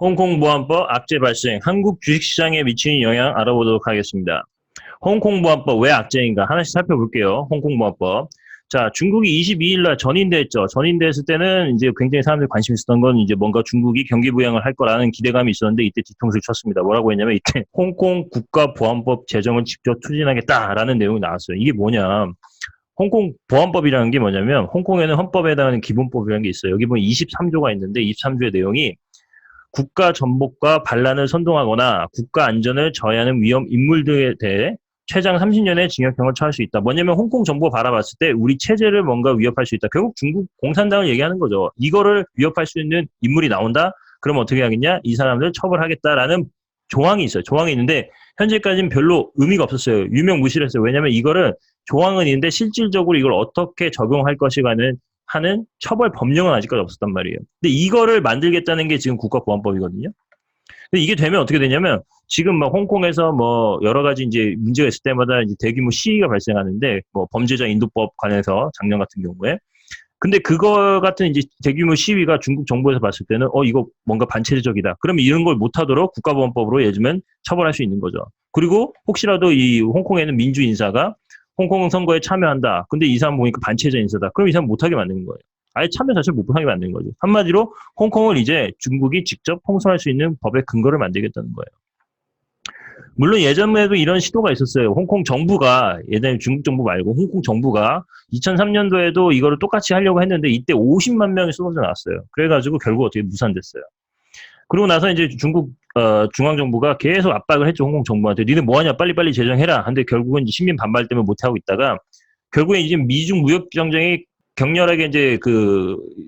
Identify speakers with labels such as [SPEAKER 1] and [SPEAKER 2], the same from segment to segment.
[SPEAKER 1] 홍콩 보안법 악재 발생, 한국 주식시장에 미치는 영향 알아보도록 하겠습니다. 홍콩 보안법 왜 악재인가 하나씩 살펴볼게요. 홍콩 보안법. 자, 중국이 22일 날 전인대했죠. 전인대했을 때는 이제 굉장히 사람들이 관심 있었던 건 이제 뭔가 중국이 경기 부양을 할 거라는 기대감이 있었는데 이때 뒤통수를 쳤습니다. 뭐라고 했냐면 이때 홍콩 국가보안법 제정을 직접 추진하겠다라는 내용이 나왔어요. 이게 뭐냐? 홍콩 보안법이라는 게 뭐냐면 홍콩에는 헌법에 해당하는 기본법이라는 게 있어요. 여기 보면 23조가 있는데 23조의 내용이 국가 전복과 반란을 선동하거나 국가 안전을 저해하는 위험 인물 등에 대해 최장 30년의 징역형을 처할 수 있다. 뭐냐면 홍콩 정부가 바라봤을 때 우리 체제를 뭔가 위협할 수 있다. 결국 중국 공산당을 얘기하는 거죠. 이거를 위협할 수 있는 인물이 나온다? 그럼 어떻게 하겠냐? 이 사람들 처벌하겠다라는 조항이 있어요. 조항이 있는데 현재까지는 별로 의미가 없었어요. 유명무실했어요. 왜냐하면 이거를 조항은 있는데 실질적으로 이걸 어떻게 적용할 것이가는 하는 처벌 법령은 아직까지 없었단 말이에요. 근데 이거를 만들겠다는 게 지금 국가보안법이거든요. 근데 이게 되면 어떻게 되냐면 지금 막 홍콩에서 뭐 여러 가지 이제 문제가 있을 때마다 이제 대규모 시위가 발생하는데 뭐 범죄자 인도법 관해서 작년 같은 경우에 근데 그거 같은 이제 대규모 시위가 중국 정부에서 봤을 때는 이거 뭔가 반체제적이다. 그러면 이런 걸 못하도록 국가보안법으로 예를 처벌할 수 있는 거죠. 그리고 혹시라도 이 홍콩에는 민주 인사가 홍콩 선거에 참여한다. 근데 이 사람 보니까 반체제 인사다. 그럼 이 사람 못하게 만드는 거예요. 아예 참여 자체를 못하게 만드는 거죠. 한마디로 홍콩을 이제 중국이 직접 통솔할 수 있는 법의 근거를 만들겠다는 거예요. 물론 예전에도 이런 시도가 있었어요. 홍콩 정부가 예전에 중국 정부 말고 홍콩 정부가 2003년도에도 이거를 똑같이 하려고 했는데 이때 50만 명이 쏟아져 나왔어요. 그래가지고 결국 어떻게 무산됐어요. 그러고 나서 이제 중국 중앙정부가 계속 압박을 했죠. 홍콩 정부한테. 니네 뭐하냐 빨리빨리 제정해라. 근데 결국은 시민 반발 때문에 못하고 있다가 결국에 이제 미중 무역 정쟁이 격렬하게 이제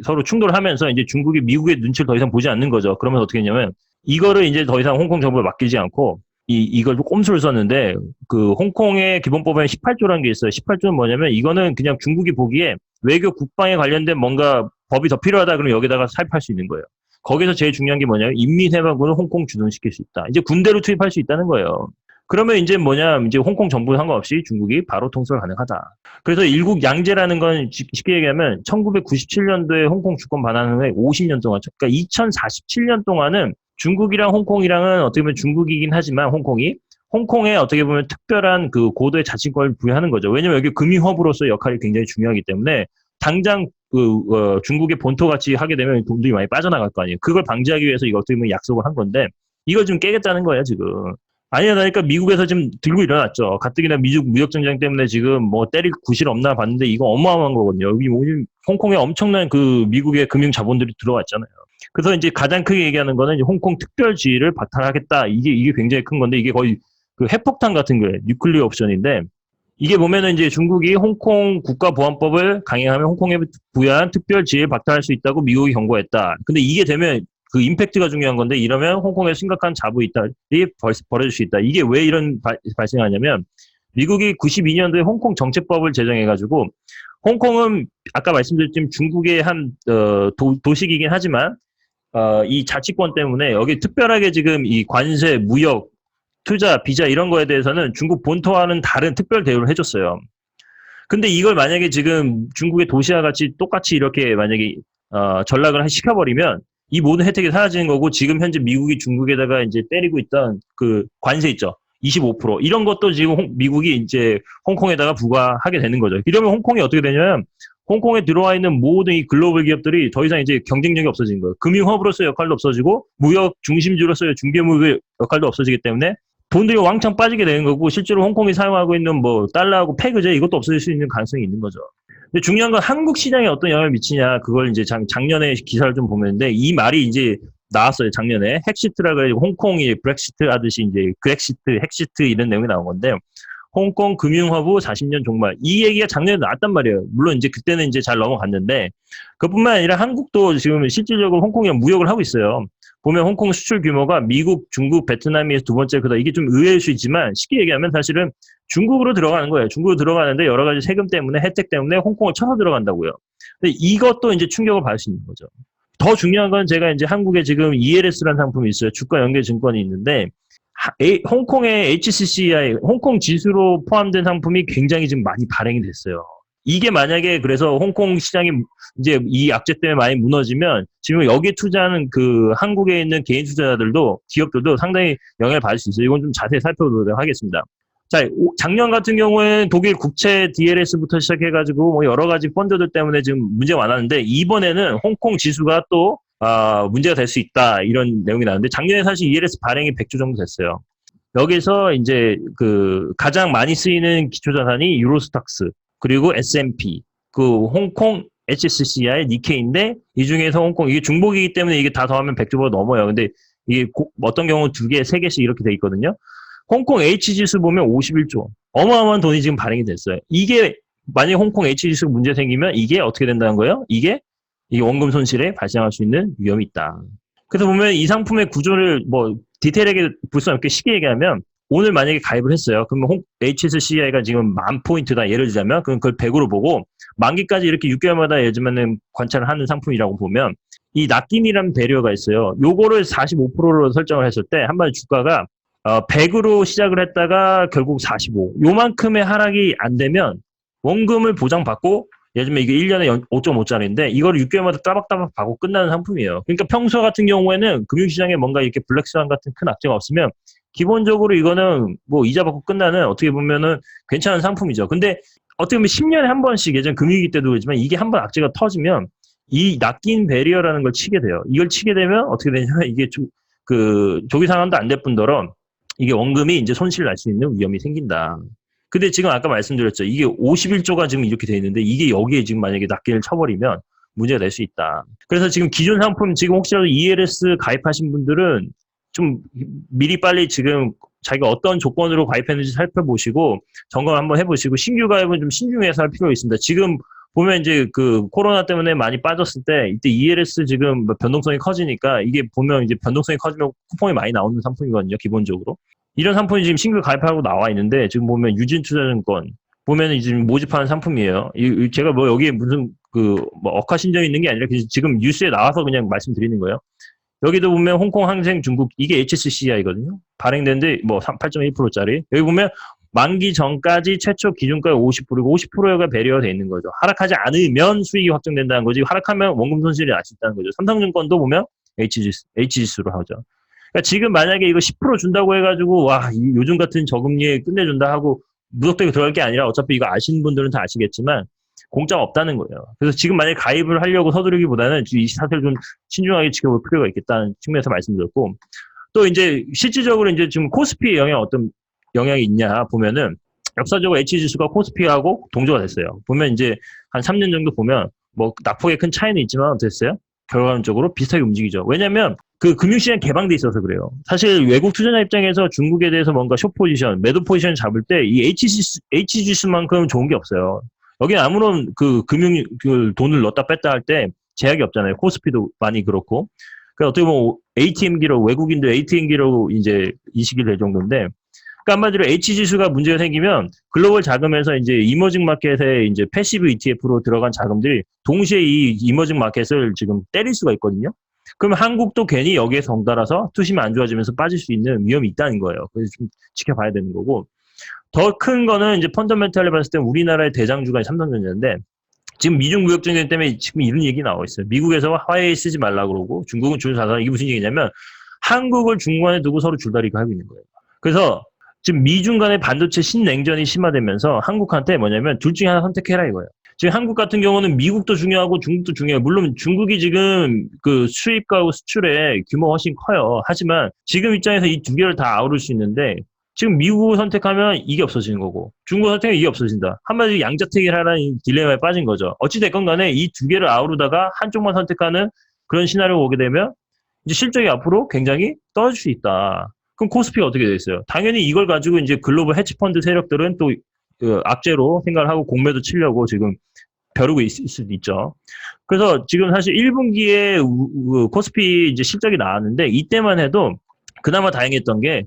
[SPEAKER 1] 서로 충돌하면서 이제 중국이 미국의 눈치를 더 이상 보지 않는 거죠. 그러면 어떻게 했냐면 이거를 이제 더 이상 홍콩 정부에 맡기지 않고 이걸 꼼수를 썼는데 홍콩의 기본법에 18조라는 게 있어요. 18조는 뭐냐면 이거는 그냥 중국이 보기에 외교 국방에 관련된 뭔가 법이 더 필요하다 그러면 여기다가 삽입할 수 있는 거예요. 거기서 제일 중요한 게 뭐냐면 인민해방군을 홍콩 주둔시킬 수 있다. 이제 군대로 투입할 수 있다는 거예요. 그러면 이제 이제 홍콩 정부 상관없이 중국이 바로 통솔 가능하다. 그래서 일국 양제라는 건 쉽게 얘기하면 1997년도에 홍콩 주권 반환 후에 50년 동안, 그러니까 2047년 동안은 중국이랑 홍콩이랑은 어떻게 보면 중국이긴 하지만 홍콩에 어떻게 보면 특별한 고도의 자치권을 부여하는 거죠. 왜냐면 여기 금융허브로서의 역할이 굉장히 중요하기 때문에 당장 중국의 본토같이 하게 되면 돈들이 많이 빠져나갈 거 아니에요. 그걸 방지하기 위해서 이거 어떻게 보면 약속을 한 건데 이걸 좀 깨겠다는 거예요, 지금. 아니라니까 미국에서 지금 들고 일어났죠. 가뜩이나 미중 무역전쟁 때문에 지금 뭐 때릴 구실 없나 봤는데 이거 어마어마한 거거든요. 여기 홍콩에 엄청난 미국의 금융 자본들이 들어왔잖아요. 그래서 이제 가장 크게 얘기하는 거는 이제 홍콩 특별지위를 박탈하겠다. 이게 굉장히 큰 건데 이게 거의 핵폭탄 같은 거예요. 뉴클리어 옵션인데 이게 보면은 이제 중국이 홍콩 국가보안법을 강행하면 홍콩에 부여한 특별지위를 박탈할 수 있다고 미국이 경고했다. 근데 이게 되면 임팩트가 중요한 건데 이러면 홍콩에 심각한 자부 이탈이 벌어질 수 있다. 이게 왜 이런 발생하냐면 미국이 92년도에 홍콩 정책법을 제정해가지고 홍콩은 아까 말씀드렸지만 중국의 한 도시이긴 하지만 이 자치권 때문에 여기 특별하게 지금 이 관세, 무역, 투자, 비자 이런 거에 대해서는 중국 본토와는 다른 특별 대우를 해줬어요. 근데 이걸 만약에 지금 중국의 도시와 같이 똑같이 이렇게 만약에 전락을 시켜버리면 이 모든 혜택이 사라지는 거고 지금 현재 미국이 중국에다가 이제 때리고 있던 관세 있죠. 25% 이런 것도 지금 미국이 이제 홍콩에다가 부과하게 되는 거죠. 이러면 홍콩이 어떻게 되냐면 홍콩에 들어와 있는 모든 이 글로벌 기업들이 더 이상 이제 경쟁력이 없어진 거예요. 금융허브로서의 역할도 없어지고 무역 중심지로서의 중개무역의 역할도 없어지기 때문에 돈들이 왕창 빠지게 되는 거고 실제로 홍콩이 사용하고 있는 뭐 달러하고 페그제 이것도 없어질 수 있는 가능성이 있는 거죠. 근데 중요한 건 한국 시장에 어떤 영향을 미치냐 그걸 이제 작년에 기사를 좀 보는데 이 말이 이제 나왔어요. 작년에 핵시트라 그래가지고 홍콩이 브렉시트 하듯이 이제 그렉시트, 핵시트 이런 내용이 나온 건데 홍콩 금융허브 40년 종말 이 얘기가 작년에 나왔단 말이에요. 물론 이제 그때는 이제 잘 넘어갔는데 그뿐만 아니라 한국도 지금 실질적으로 홍콩이랑 무역을 하고 있어요. 보면 홍콩 수출 규모가 미국, 중국, 베트남이 두 번째 그다 이게 좀 의외일 수 있지만 쉽게 얘기하면 사실은 중국으로 들어가는 거예요. 중국으로 들어가는데 여러 가지 세금 때문에 혜택 때문에 홍콩을 쳐서 들어간다고요. 근데 이것도 이제 충격을 받을 수 있는 거죠. 더 중요한 건 제가 이제 한국에 지금 ELS라는 상품이 있어요. 주가 연계 증권이 있는데 홍콩의 HCCI, 홍콩 지수로 포함된 상품이 굉장히 지금 많이 발행이 됐어요. 이게 만약에 그래서 홍콩 시장이 이제 이 악재 때문에 많이 무너지면 지금 여기 투자하는 그 한국에 있는 개인 투자자들도 기업들도 상당히 영향을 받을 수 있어요. 이건 좀 자세히 살펴보도록 하겠습니다. 자, 작년 같은 경우에는 독일 국채 DLS부터 시작해가지고 뭐 여러 가지 펀드들 때문에 지금 문제가 많았는데 이번에는 홍콩 지수가 또 문제가 될 수 있다 이런 내용이 나왔는데 작년에 사실 ELS 발행이 100조 정도 됐어요. 여기서 이제 그 가장 많이 쓰이는 기초자산이 유로스탁스 그리고 S&P 그 홍콩 HSCI 니케이인데 이 중에서 홍콩 이게 중복이기 때문에 이게 다 더하면 100조보다 넘어요. 근데 이게 어떤 경우 2개, 3개씩 이렇게 돼 있거든요. 홍콩 H지수 보면 51조. 어마어마한 돈이 지금 발행이 됐어요. 이게 만약에 홍콩 H지수 문제 생기면 이게 어떻게 된다는 거예요? 이게 원금 손실에 발생할 수 있는 위험이 있다. 그래서 보면 이 상품의 구조를 뭐 디테일하게 볼 수 없게 쉽게 얘기하면 오늘 만약에 가입을 했어요. 그러면 HSCI가 지금 10,000포인트다 예를 들자면 그럼 그걸 100으로 보고 만기까지 이렇게 6개월마다 예를 들면 관찰을 하는 상품이라고 보면 이 납기이라는 배리어가 있어요. 요거를 45%로 설정을 했을 때 한 번 주가가 100으로 시작을 했다가 결국 45. 요만큼의 하락이 안 되면 원금을 보장받고 예를 들면 이게 1년에 5.5짜리인데 이걸 6개월마다 따박따박 받고 끝나는 상품이에요. 그러니까 평소 같은 경우에는 금융시장에 뭔가 이렇게 블랙스완 같은 큰 악재가 없으면 기본적으로 이거는 뭐 이자 받고 끝나는 어떻게 보면은 괜찮은 상품이죠. 근데 어떻게 보면 10년에 한 번씩 예전 금융위기 때도 그렇지만 이게 한 번 악재가 터지면 이 낚인 배리어라는 걸 치게 돼요. 이걸 치게 되면 어떻게 되냐면 이게 조기 상환도 안 될 뿐더러 이게 원금이 이제 손실 날 수 있는 위험이 생긴다. 근데 지금 아까 말씀드렸죠. 이게 51조가 지금 이렇게 돼 있는데 이게 여기에 지금 만약에 낱개를 쳐버리면 문제가 될 수 있다. 그래서 지금 기존 상품 지금 혹시라도 ELS 가입하신 분들은 좀 미리 빨리 지금 자기가 어떤 조건으로 가입했는지 살펴보시고 점검 한번 해보시고 신규 가입은 좀 신중해서 할 필요가 있습니다. 지금 보면 이제 그 코로나 때문에 많이 빠졌을 때 이때 ELS 지금 변동성이 커지니까 이게 보면 이제 변동성이 커지면 쿠폰이 많이 나오는 상품이거든요. 기본적으로. 이런 상품이 지금 신규 가입하고 나와 있는데 지금 보면 유진투자증권 보면은 지금 모집하는 상품이에요. 제가 뭐 여기에 무슨 그 뭐 억하심정이 있는 게 아니라 지금 뉴스에 나와서 그냥 말씀드리는 거예요. 여기도 보면 홍콩 항생 중국 이게 HSCI거든요. 발행된데 뭐 8.1%짜리. 여기 보면 만기 전까지 최초 기준가 50%고 50%가 배려가 돼 있는 거죠. 하락하지 않으면 수익이 확정된다는 거지. 하락하면 원금 손실이 날 수 있다는 거죠. 삼성증권도 보면 H지수로 하죠. 그러니까 지금 만약에 이거 10% 준다고 해가지고 와 요즘 같은 저금리에 끝내준다 하고 무턱대고 들어갈 게 아니라 어차피 이거 아시는 분들은 다 아시겠지만 공짜가 없다는 거예요. 그래서 지금 만약에 가입을 하려고 서두르기보다는 이 사태를 좀 신중하게 지켜볼 필요가 있겠다는 측면에서 말씀드렸고 또 이제 실질적으로 이제 지금 코스피의 영향 어떤 영향이 있냐 보면은 역사적으로 H지수가 코스피하고 동조가 됐어요. 보면 이제 한 3년 정도 보면 뭐 낙폭의 큰 차이는 있지만 어땠어요? 결과론적으로 비슷하게 움직이죠. 왜냐면 그 금융시장 개방돼 있어서 그래요. 사실 외국 투자자 입장에서 중국에 대해서 뭔가 숏 포지션, 매도 포지션 잡을 때 이 H지수만큼 좋은 게 없어요. 여기는 아무런 그 그 돈을 넣었다 뺐다 할 때 제약이 없잖아요. 코스피도 많이 그렇고. 그러니까 어떻게 보면 ATM기로 외국인들 ATM기로 이제 인식이 될 정도인데 그러니까 한마디로 H지수가 문제가 생기면 글로벌 자금에서 이제 이머징 마켓에 이제 패시브 ETF로 들어간 자금들이 동시에 이 이머징 마켓을 지금 때릴 수가 있거든요. 그러면 한국도 괜히 여기에 덩달아서 투심이 안 좋아지면서 빠질 수 있는 위험이 있다는 거예요. 그래서 좀 지켜봐야 되는 거고. 더 큰 거는 이제 펀더멘탈을 봤을 때 우리나라의 대장주가 삼성전자인데 지금 미중 무역 전쟁 때문에 지금 이런 얘기 나와 있어요. 미국에서 화웨이 쓰지 말라고 그러고 중국은 줄사서 이게 무슨 얘기냐면 한국을 중간에 두고 서로 줄다리기 하고 있는 거예요. 그래서 지금 미중 간의 반도체 신냉전이 심화되면서 한국한테 뭐냐면 둘 중에 하나 선택해라 이거예요. 지금 한국 같은 경우는 미국도 중요하고 중국도 중요해요. 물론 중국이 지금 그 수입과 수출의 규모가 훨씬 커요. 하지만 지금 입장에서 이 두 개를 다 아우를 수 있는데 지금 미국을 선택하면 이게 없어지는 거고 중국을 선택하면 이게 없어진다. 한마디로 양자택일 하라는 딜레마에 빠진 거죠. 어찌됐건 간에 이 두 개를 아우르다가 한쪽만 선택하는 그런 시나리오가 오게 되면 이제 실적이 앞으로 굉장히 떨어질 수 있다. 그럼 코스피가 어떻게 되겠어요? 당연히 이걸 가지고 이제 글로벌 헤지펀드 세력들은 또 악재로 생각을 하고 공매도 치려고 지금 벼르고 있을 수도 있죠. 그래서 지금 사실 1분기에 코스피 이제 실적이 나왔는데 이때만 해도 그나마 다행했던 게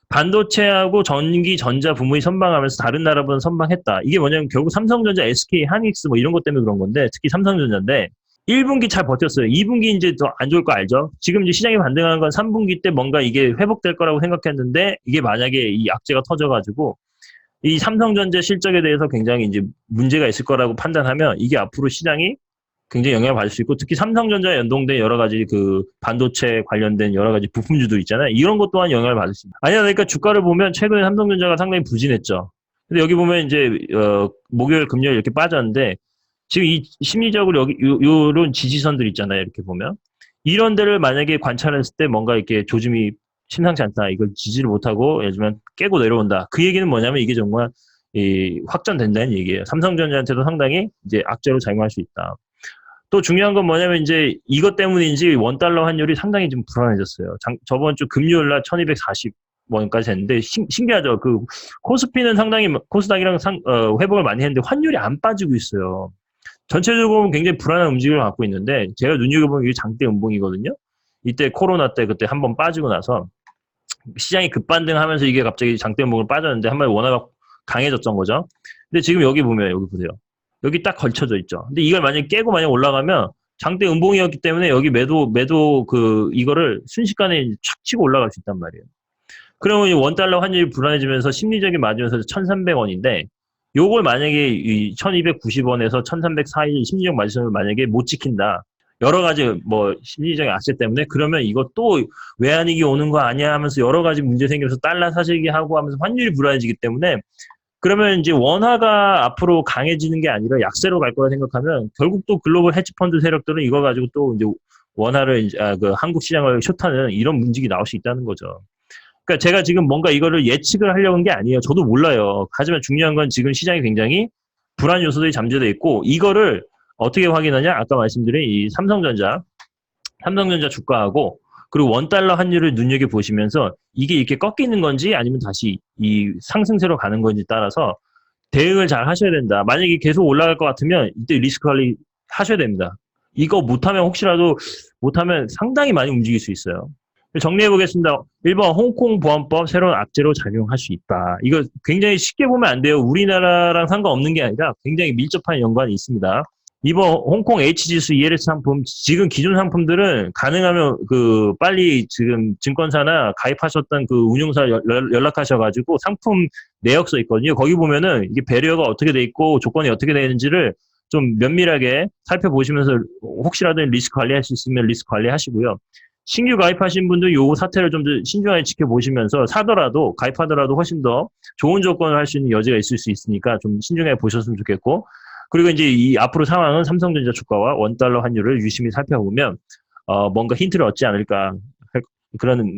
[SPEAKER 1] 반도체하고 전기, 전자 부문이 선방하면서 다른 나라보다 선방했다. 이게 뭐냐면 결국 삼성전자, SK, 하이닉스 뭐 이런 것 때문에 그런 건데 특히 삼성전자인데 1분기 잘 버텼어요. 2분기 이제 더 안 좋을 거 알죠? 지금 이제 시장이 반등하는 건 3분기 때 뭔가 이게 회복될 거라고 생각했는데 이게 만약에 이 악재가 터져가지고 이 삼성전자 실적에 대해서 굉장히 이제 문제가 있을 거라고 판단하면 이게 앞으로 시장이 굉장히 영향을 받을 수 있고 특히 삼성전자에 연동된 여러 가지 그 반도체 관련된 여러 가지 부품주들 있잖아요. 이런 것 또한 영향을 받을 수 있습니다. 아니야, 그러니까 주가를 보면 최근에 삼성전자가 상당히 부진했죠. 근데 여기 보면 이제 목요일, 금요일 이렇게 빠졌는데 지금 이 심리적으로 여기 요런 지지선들 있잖아요. 이렇게 보면 이런 데를 만약에 관찰했을 때 뭔가 이렇게 조짐이 심상치 않다. 이걸 지지를 못하고 예를 들면 깨고 내려온다. 그 얘기는 뭐냐면 이게 정말 확전된다는 얘기예요. 삼성전자한테도 상당히 이제 악재로 작용할 수 있다. 또 중요한 건 뭐냐면 이제 이것 때문인지 원달러 환율이 상당히 좀 불안해졌어요. 저번 주 금요일 날 1240원까지 했는데 신기하죠. 그 코스피는 상당히 코스닥이랑 회복을 많이 했는데 환율이 안 빠지고 있어요. 전체적으로 보면 굉장히 불안한 움직임을 갖고 있는데 제가 눈여겨보면 이게 장대 음봉이거든요. 이때 코로나 때 그때 한번 빠지고 나서 시장이 급반등하면서 이게 갑자기 장대 음봉으로 빠졌는데 한 번에 원화가 강해졌던 거죠. 근데 지금 여기 보면 여기 보세요. 여기 딱 걸쳐져 있죠. 근데 이걸 만약에 깨고 만약 올라가면 장대 음봉이었기 때문에 여기 매도 이거를 순식간에 착 치고 올라갈 수 있단 말이에요. 그러면 이 원달러 환율이 불안해지면서 심리적인 마진에서 1,300원인데 요걸 만약에 이 1,290원에서 1,304일 심리적 마진을 만약에 못 지킨다. 여러 가지 뭐 심리적인 악재 때문에 그러면 이거 또 외환위기 오는 거 아니야 하면서 여러 가지 문제 생겨서 달러 사재기 하고 하면서 환율이 불안해지기 때문에 그러면 이제 원화가 앞으로 강해지는 게 아니라 약세로 갈 거라 생각하면 결국 또 글로벌 헤지펀드 세력들은 이거 가지고 또 이제 원화를 그 한국 시장을 숏하는 이런 문직이 나올 수 있다는 거죠. 그러니까 제가 지금 뭔가 이거를 예측을 하려고 한 게 아니에요. 저도 몰라요. 하지만 중요한 건 지금 시장이 굉장히 불안 요소들이 잠재돼 있고 이거를 어떻게 확인하냐? 아까 말씀드린 이 삼성전자 주가하고 그리고 원달러 환율을 눈여겨보시면서 이게 이렇게 꺾이는 건지 아니면 다시 이 상승세로 가는 건지 따라서 대응을 잘 하셔야 된다. 만약에 계속 올라갈 것 같으면 이때 리스크 관리 하셔야 됩니다. 이거 못하면 혹시라도 못하면 상당히 많이 움직일 수 있어요. 정리해 보겠습니다. 1번 홍콩 보안법 새로운 악재로 작용할 수 있다. 이거 굉장히 쉽게 보면 안 돼요. 우리나라랑 상관없는 게 아니라 굉장히 밀접한 연관이 있습니다. 2번 홍콩 H지수 ELS 상품 지금 기존 상품들은 가능하면 그 빨리 지금 증권사나 가입하셨던 그 운용사 연락하셔가지고 상품 내역서 있거든요. 거기 보면은 이게 배려가 어떻게 돼 있고 조건이 어떻게 되는지를 좀 면밀하게 살펴보시면서 혹시라도 리스크 관리할 수 있으면 리스크 관리하시고요. 신규 가입하신 분들 요 사태를 좀 더 신중하게 지켜보시면서 사더라도 가입하더라도 훨씬 더 좋은 조건을 할 수 있는 여지가 있을 수 있으니까 좀 신중하게 보셨으면 좋겠고 그리고 이제 이 앞으로 상황은 삼성전자 주가와 원달러 환율을 유심히 살펴보면 뭔가 힌트를 얻지 않을까 그런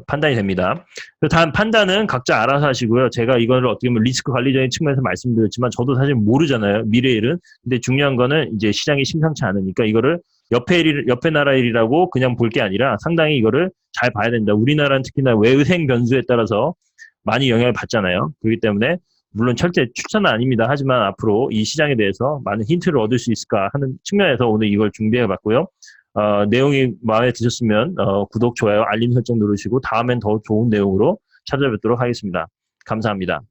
[SPEAKER 1] 판단이 됩니다. 다음 판단은 각자 알아서 하시고요. 제가 이거를 어떻게 보면 리스크 관리적인 측면에서 말씀드렸지만 저도 사실 모르잖아요. 미래 일은. 근데 중요한 거는 이제 시장이 심상치 않으니까 이거를 옆에 나라 일이라고 그냥 볼 게 아니라 상당히 이거를 잘 봐야 된다. 우리나라는 특히나 외생 변수에 따라서 많이 영향을 받잖아요. 그렇기 때문에 물론 절대 추천은 아닙니다. 하지만 앞으로 이 시장에 대해서 많은 힌트를 얻을 수 있을까 하는 측면에서 오늘 이걸 준비해 봤고요. 내용이 마음에 드셨으면 구독, 좋아요, 알림 설정 누르시고 다음엔 더 좋은 내용으로 찾아뵙도록 하겠습니다. 감사합니다.